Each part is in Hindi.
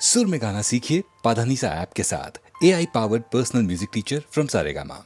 सुर में गाना सीखिए पाधानीसा ऐप के साथ। AI powered personal music teacher from Saregama.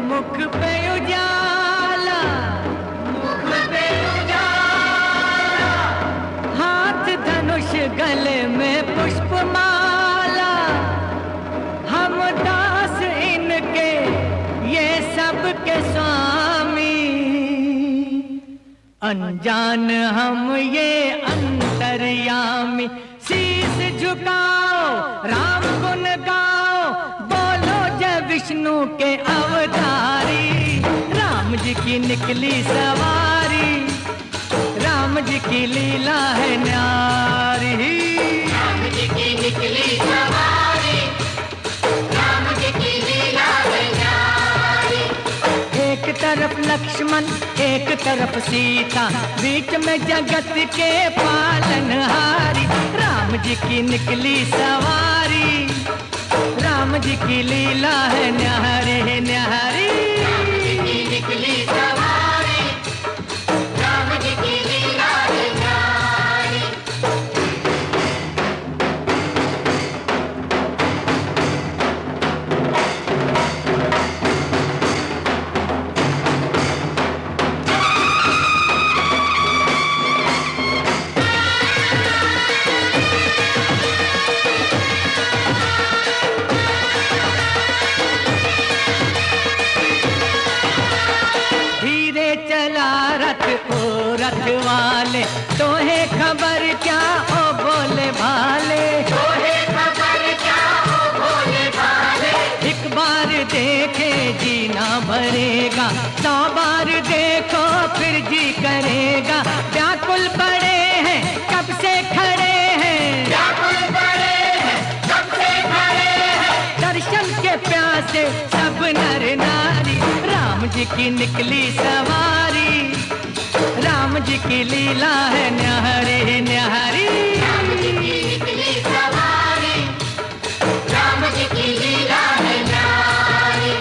मुख पे उजाला, मुख पे उजाला, हाथ धनुष गले में पुष्पमाला, हम दास इनके ये सब के स्वामी, अनजान हम ये अंतर्यामी। शीश झुकाओ राम गुण गाओ, बोलो जय विष्णु के अवतारी। राम जी की निकली सवारी, राम जी की लीला है न्यारी। राम जी की निकली सवारी, राम जी की लीला है न्यारी। एक तरफ लक्ष्मण एक तरफ सीता, बीच में जगत के पालनहारी। राम जी की निकली सवारी, राम जी की लीला है न्यारी न्यारी। राम जी की निकली सवारी, राम जी की लीला है न्यारी। रथ वाले तोहे खबर क्या ओ बोले भाले, तोहे खबर क्या ओ बोले भाले। एक बार देखे जीना भरेगा, 100 बार देखो फिर जी करेगा। व्याकुल पड़े हैं कब से खड़े हैं, व्याकुल पड़े हैं कब से खड़े हैं, दर्शन के प्यासे सब नर नारी। राम जी की निकली सवारी, राम जी की लीला है न्यारी न्यारी। राम जी की निकली सवारी, राम जी की लीला है न्यारी।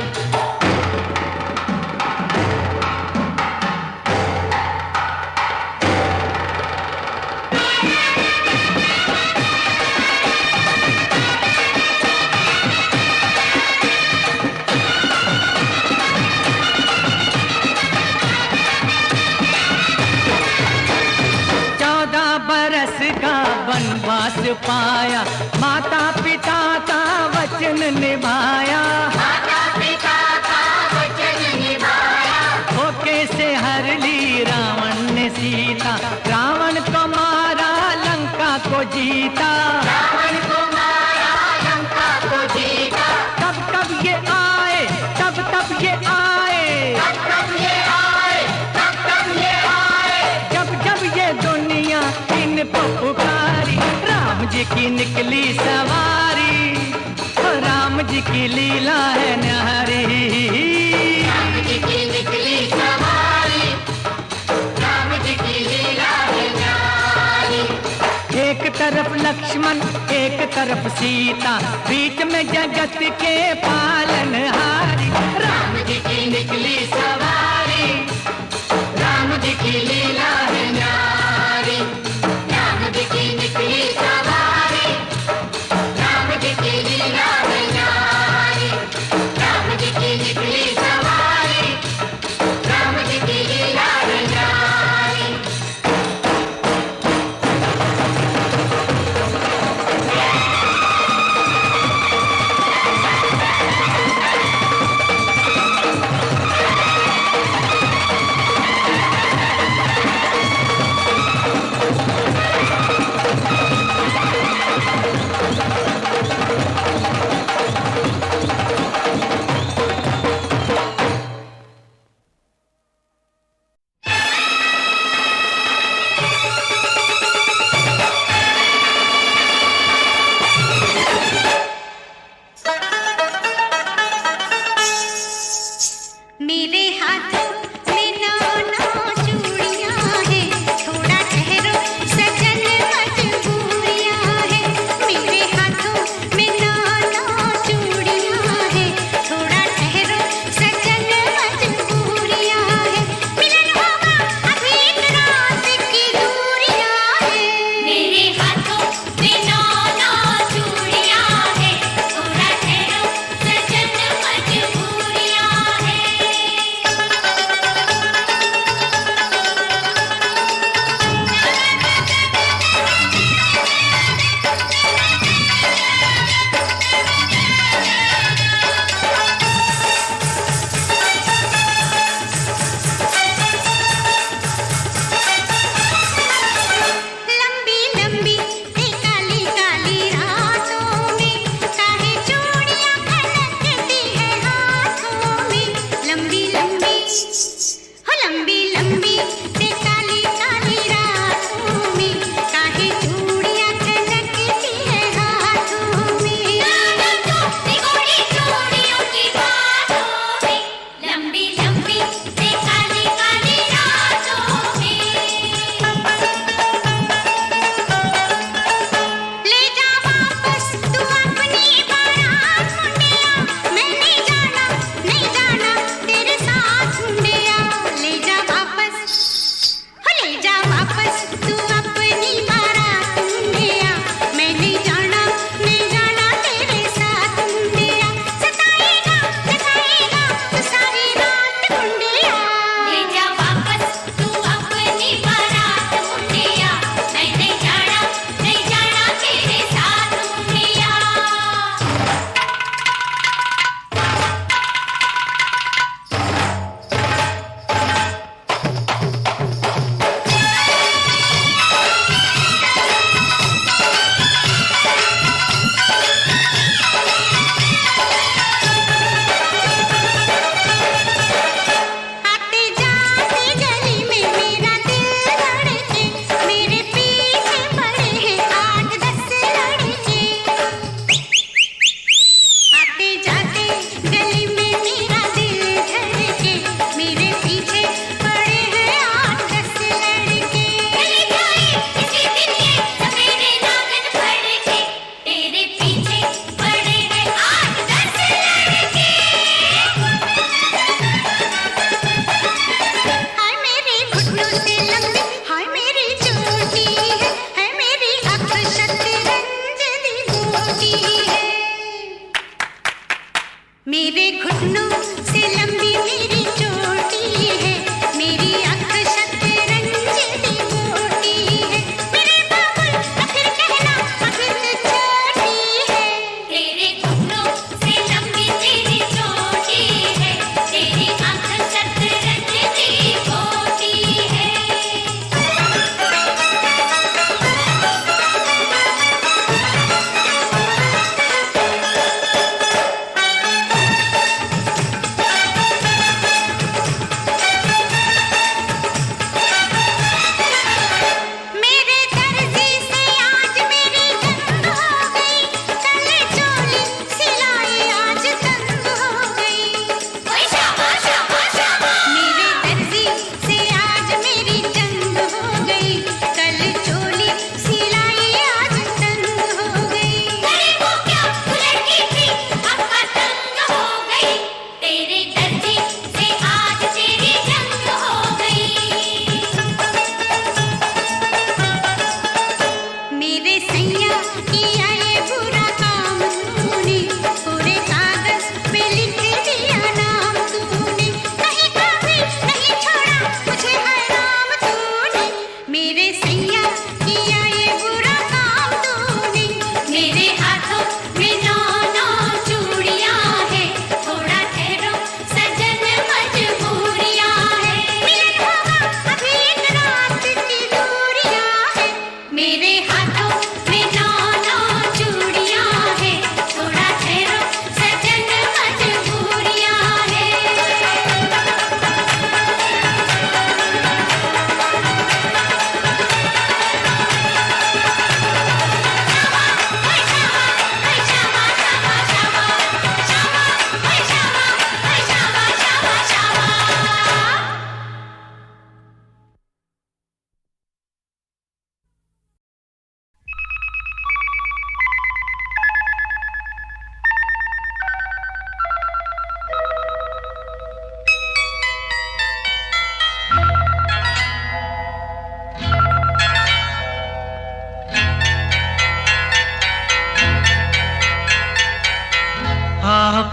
वनवास पाया, माता पिता का वचन निभाया, माता पिता का वचन निभाया। धोखे से हर ली रावण ने सीता, रावण को मारा लंका को जीता, रावण को मारा लंका को जीता। तब तब ये आए तब तब ये आए, तब तब ये आए, तब तब ये आए, जब जब ये दुनिया इनको पुकारी। राम जी की निकली सवारी, राम जी की लीला है न्यारी। राम जी की निकली सवारी, राम जी की लीला है न्यारी। एक तरफ लक्ष्मण एक तरफ सीता, बीच में जगत के पालनहारी। राम जी की निकली सवारी, राम जी की लीला है न्यारी। राम जी की निकली सवारी, राम जी की लीला है न्यारी। राम जी की निकली सवारी, राम जी की लीला है न्यारी।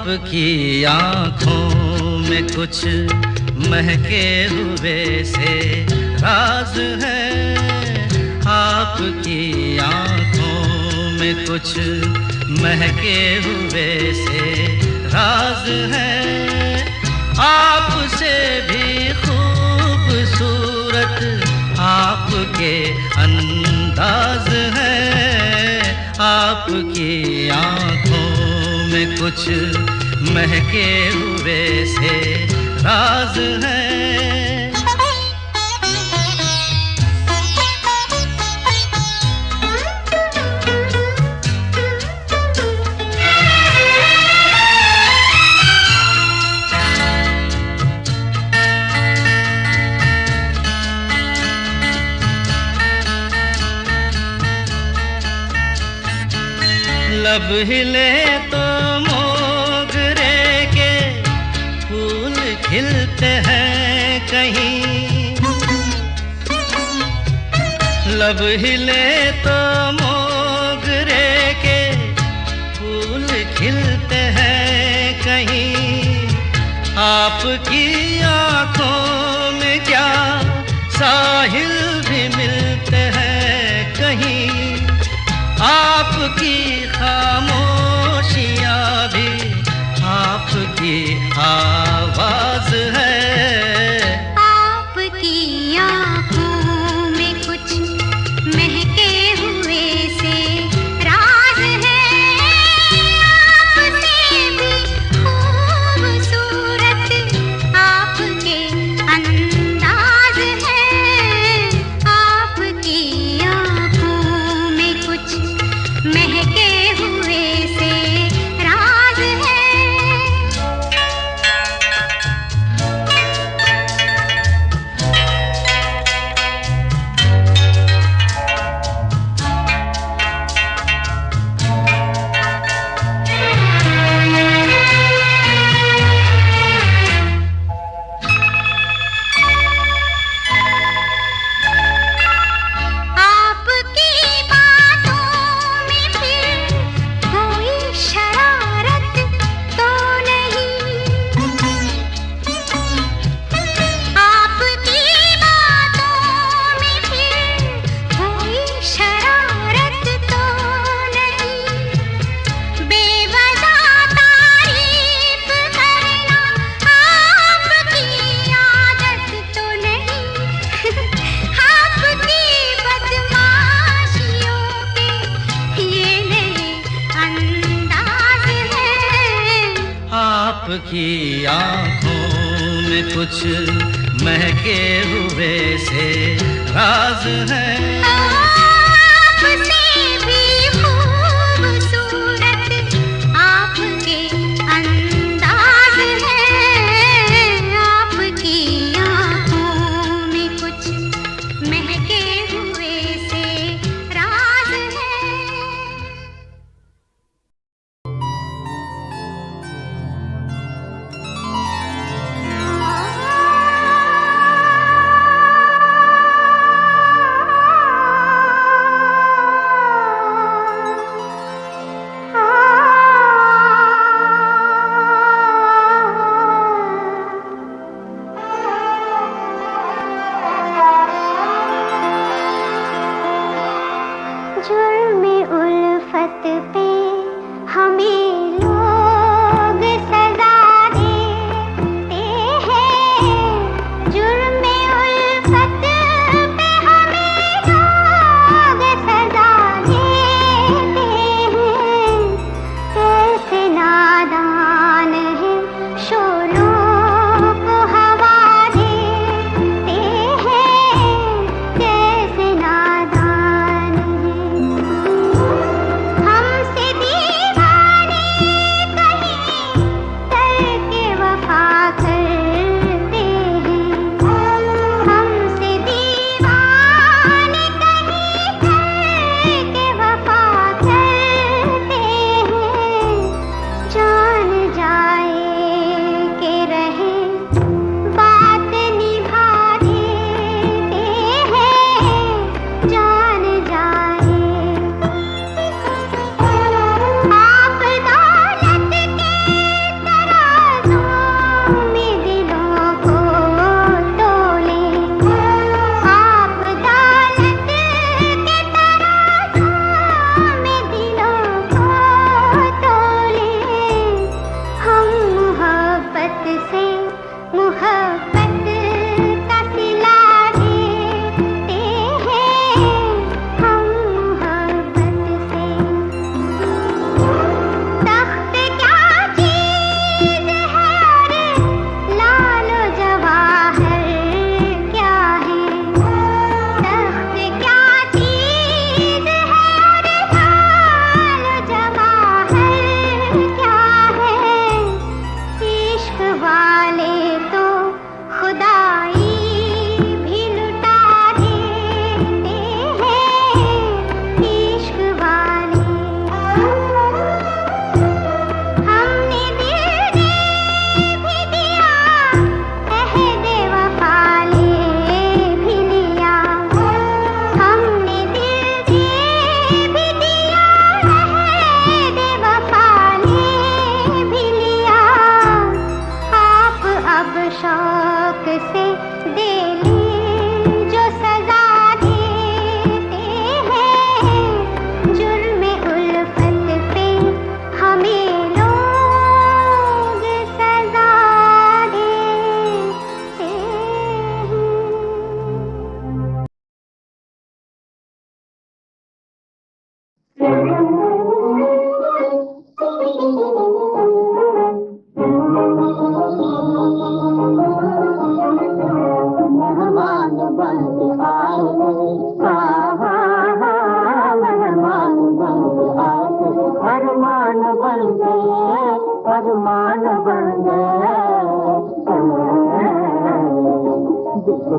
आपकी आँखों में कुछ महके हुए से राज है, आपकी आँखों में कुछ महके हुए से राज है, आपसे भी खूबसूरत आपके अंदाज है, आपकी आँखों में कुछ महके हुए से राज है। लब हिले तो मोगरे के फूल खिलते हैं कहीं, लब हिले तो मोगरे के फूल खिलते हैं कहीं, आपकी आँखों में क्या साहिल भी मिलते हैं कहीं, आपकी खामोशियाँ भी आपकी आवाज है, आपकी आँखों में कुछ महके हुए से राज है, आपसे भी खूबसूरत आपके अंदाज है, आपकी आँखों में कुछ महके हुए से राज है। आपकी बातों में फिर कोई शरारत तो नहीं, आपकी बातों में फिर कोई शरारत तो नहीं, बेवजह तारीफ करना आपकी आदत तो नहीं, आपकी बदमाशियों के ये नए अंदाज है, आपकी आँखों में कुछ महके हुए से राज है, आपसे भी खूबसूरत आपके अंदाज है, आपकी आँखों में कुछ महके हुए से राज है।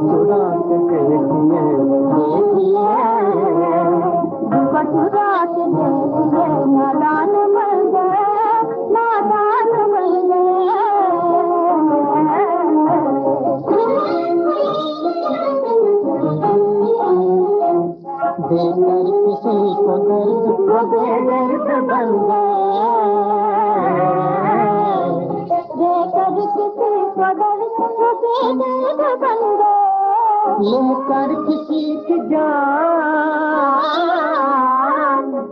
चुरा के देखिए देखिए, चुरा के देखिए, नादान बन गए, नादान बन गए। देकर किसी को दर्द वो बेदर्द बन गए, देकर किसी को दर्द वो बेदर्द बन गए। लेकर किसी की जान,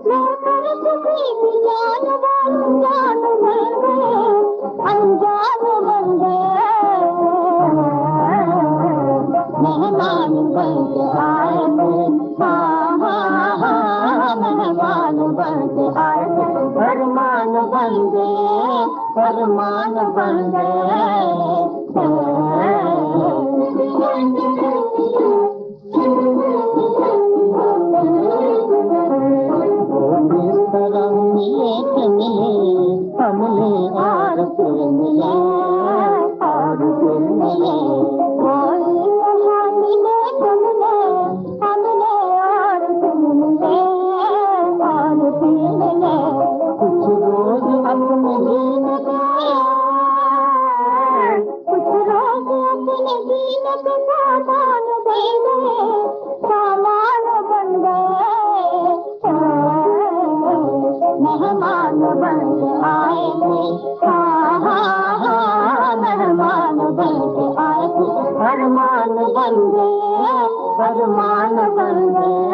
लेकर किसी की जान, अनजान बन गए, अनजान बन गए। मेहमान बन के आए थे, मेहमान बन के आए थे, अरमान बन गए, अरमान बन गए। इस तरह मिले के मिले, हमने और फिर मिले, और फिर मिले। कुछ रोज अपने जीने का, कुछ रोज अपने जीने का सामान बन गए, सामान बन गए। मेहमान बन के आए थे, मेहमान बन के आए थे, अरमान बन गए, अरमान बन गए।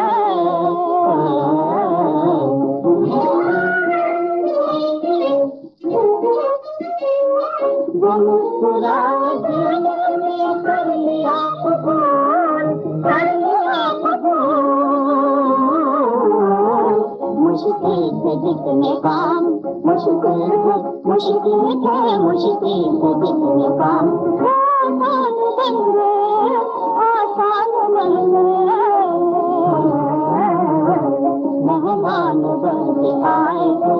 मुस्कुराए जीने में कर लिया कबूल, कर लिया कबूल। मुश्किल से जितने काम, मुश्किल से, मुश्किल से, मुश्किल से जितने काम, आसान बन गए, आसान बन गए। मेहमान बन के आए थे,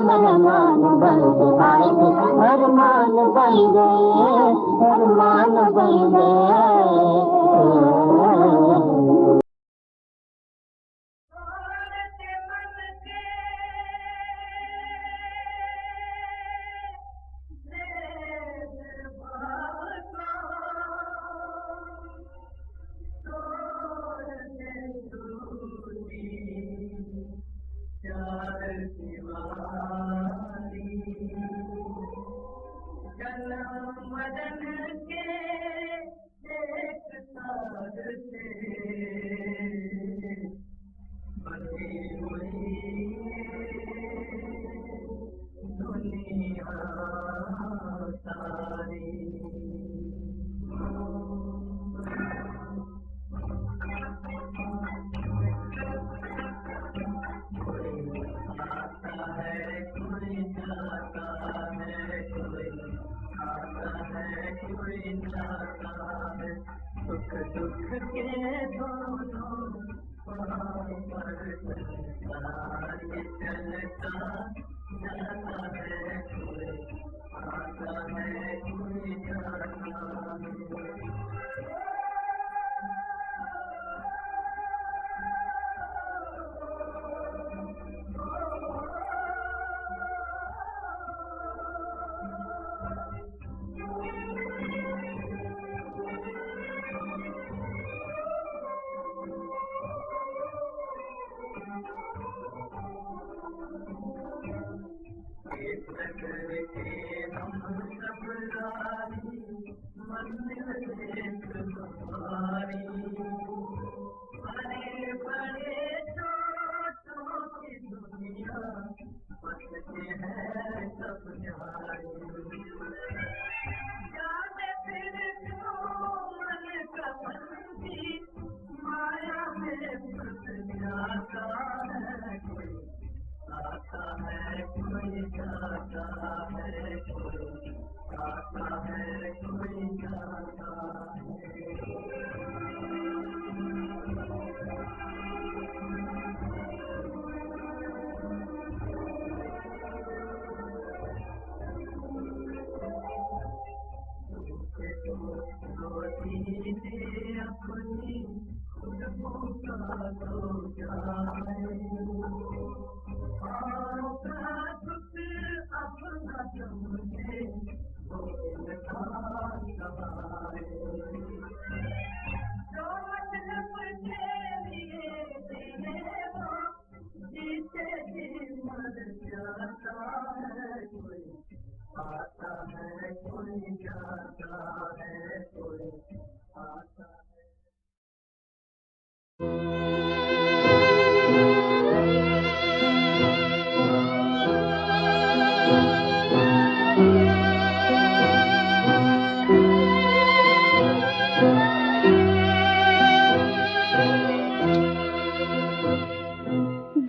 मेहमान बन के आए थे, अरमान बन गए, अरमान बन गए।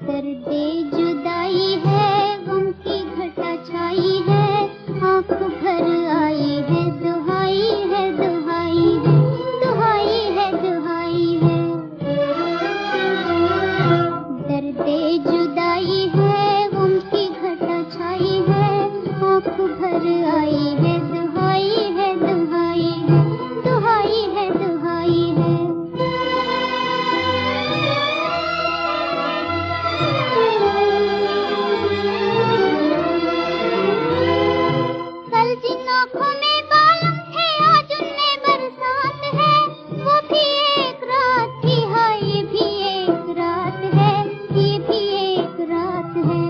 दर्दे जुदाई है, गम की घटा छाई है, आँख भर आई है, दुहाई है दुहाई है, दुहाई है दुहाई है। दर्दे जुदाई है, गम की घटा छाई है, आँख भर आई है, दुहाई है दुहाई है, दुहाई है दुहाई है। कल जिन आँखों में बालम थे, आज उनमें बरसात है, वो भी एक रात थी, हाँ ये भी एक रात है, ये भी एक रात है।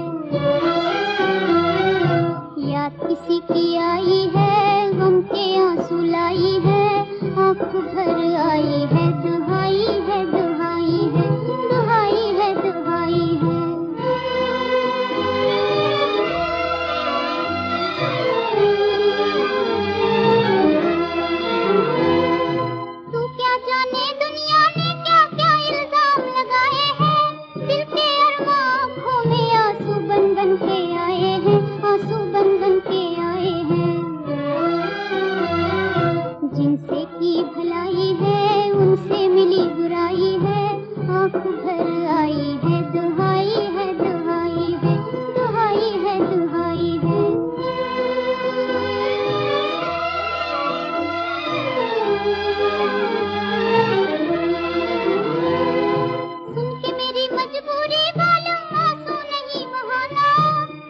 याद किसी की आई है, गम के आंसू लाई है, आँख भर आई है, दुहाई है दुहाई है, दुहाई है दुहाई है। तू क्या जाने दुनिया ने क्या क्या इल्जाम लगाए हैं, दिल के अरमां आँखों में आंसू बन बन के आए हैं, आंसू बन बन के आए हैं। जिनसे की भलाई है, उनसे मिली बुराई है, आँख भर आई है, दुहाई है दुहाई है, दुहाई है दुहाई है। सुन के मेरी मजबूरी वालों, आंसू नहीं बहाना,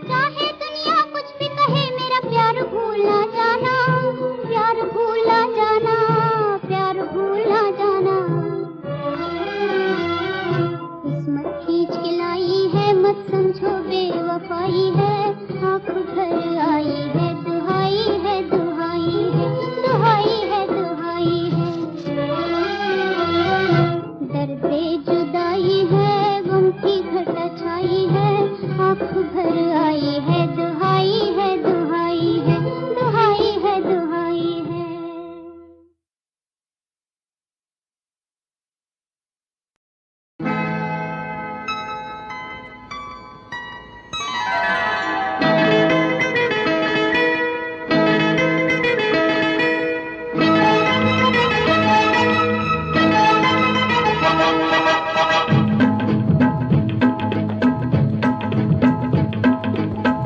चाहे दुनिया कुछ भी कहे, मेरा प्यार भूला जाना, प्यार भूला जाना, प्यार भूला जाना। किस्मत खींच के लाई है, मत समझो बेवफाई है, आँख भर आई है, दुहाई है दुहाई है, दुहाई है दुहाई है। दर्दे जुदाई है, गम की घटा छाई है, आँख भर आई है, दुहाई है दुहाई है, दुहाई है दुहाई है।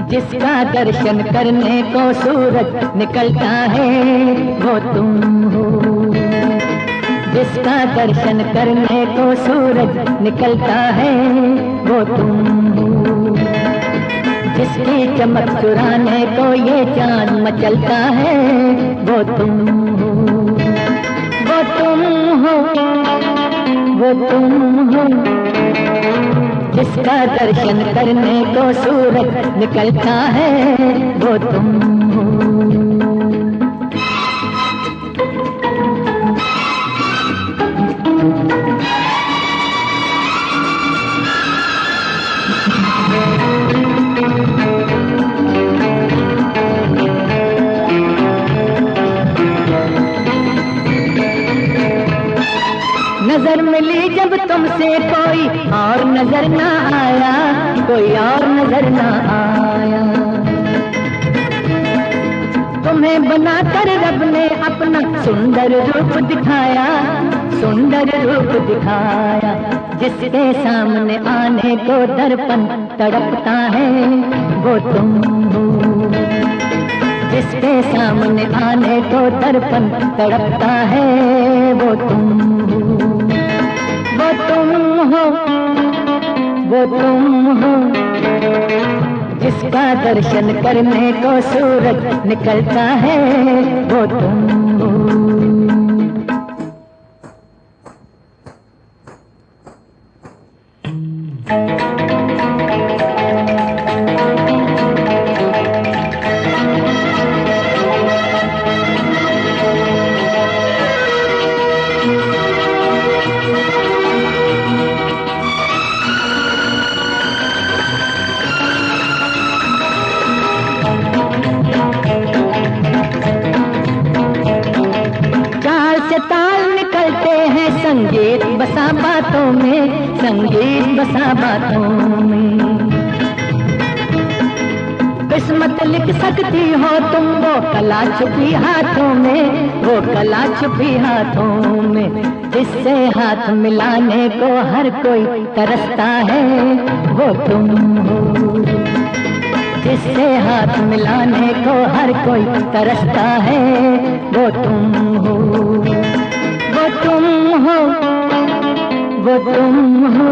जिसका दर्शन करने को सूरज निकलता है, वो तुम हो। जिसका दर्शन करने को सूरज निकलता है, वो तुम हो। जिसकी चमक चुराने को ये चांद मचलता है, वो तुम हो। वो तुम हो, वो तुम हो। जिसका दर्शन करने को सूरज निकलता है, वो तुम हो। नजर मिली जब तुमसे कोई और नजर ना आया, कोई और नजर ना आया। तुम्हें बनाकर रब ने अपना सुंदर रूप दिखाया, सुंदर रूप दिखाया। जिसके सामने आने को दर्पण तड़पता है, वो तुम हो। जिसके सामने आने को दर्पण तड़पता है, वो तुम हो, वो तुम हो, वो तुम हो। जिसका दर्शन करने को सूरज निकलता है, वो तुम हो। संगीत बसा बातों में, संगीत बसा बातों में। किस्मत लिख सकती हो तुम, वो कला छुपी हाथों में, वो कला छुपी हाथों में। जिससे हाथ मिलाने को हर कोई तरसता है, वो तुम हो। जिससे हाथ मिलाने को हर कोई तरसता है, वो तुम हो, वो तुम हो, वो तुम हो।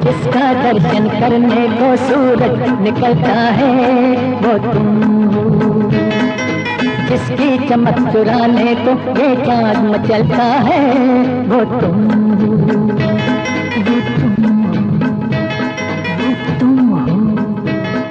जिसका दर्शन करने को सूरज निकलता है, वो तुम हो। जिसकी चमक चुराने को ये चाँद मचलता है, वो तुम हो, वो तुम हो, वो तुम हो।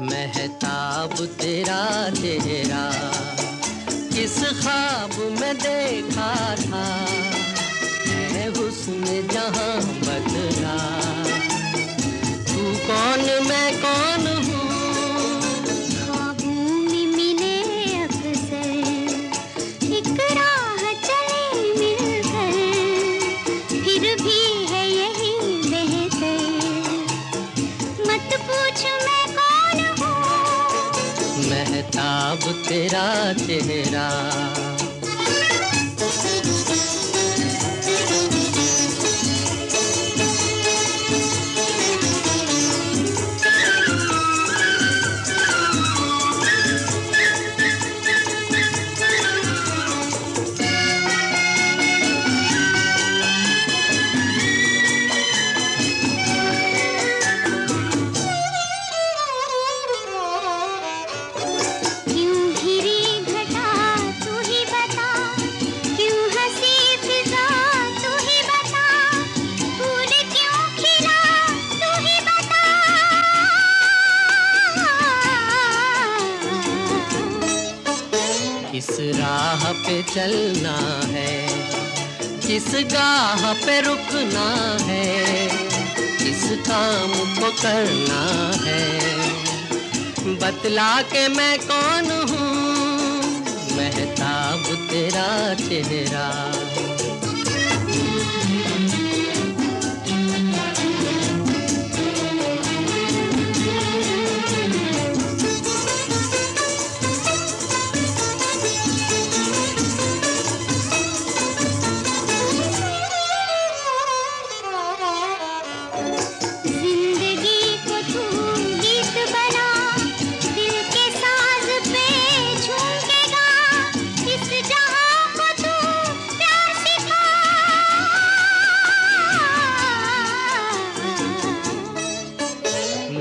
महताब तेरा चेहरा किस ख्वाब में देखा था, है हुस्न जहां बदला। तू कौन मैं कौन हूँ, तेरा चेहरा। क्यों घिरी घटा तू ही बता, क्यों हंसी फिजा तू ही बता, फूल क्यों खिला तू ही बता। किस राह पे चलना है, किस गाह पे रुकना है, किस काम को करना है, बतला के मैं कौन हूँ, महताब तेरा चेहरा। जिंदगी को तू गीत बना, दिल के साज पे झूम के गा, इस जहां को तू प्यार सिखा।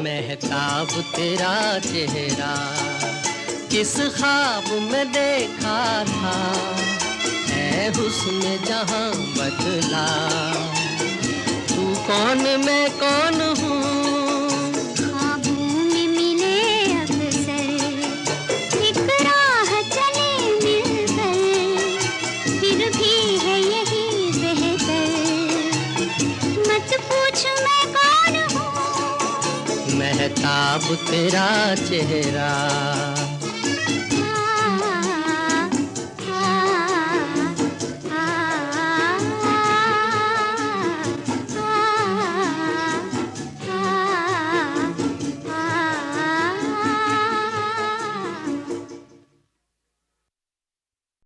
महताब तेरा चेहरा किस ख्वाब में देखा था, है हुस्न जहां बदला, तू कौन मैं कौन हूँ। ख्वाबों में मिले अक्सर, एक राह चले मिलकर, फिर भी है यही बेहतर, मत पूछ मैं कौन हूँ। महताब तेरा चेहरा।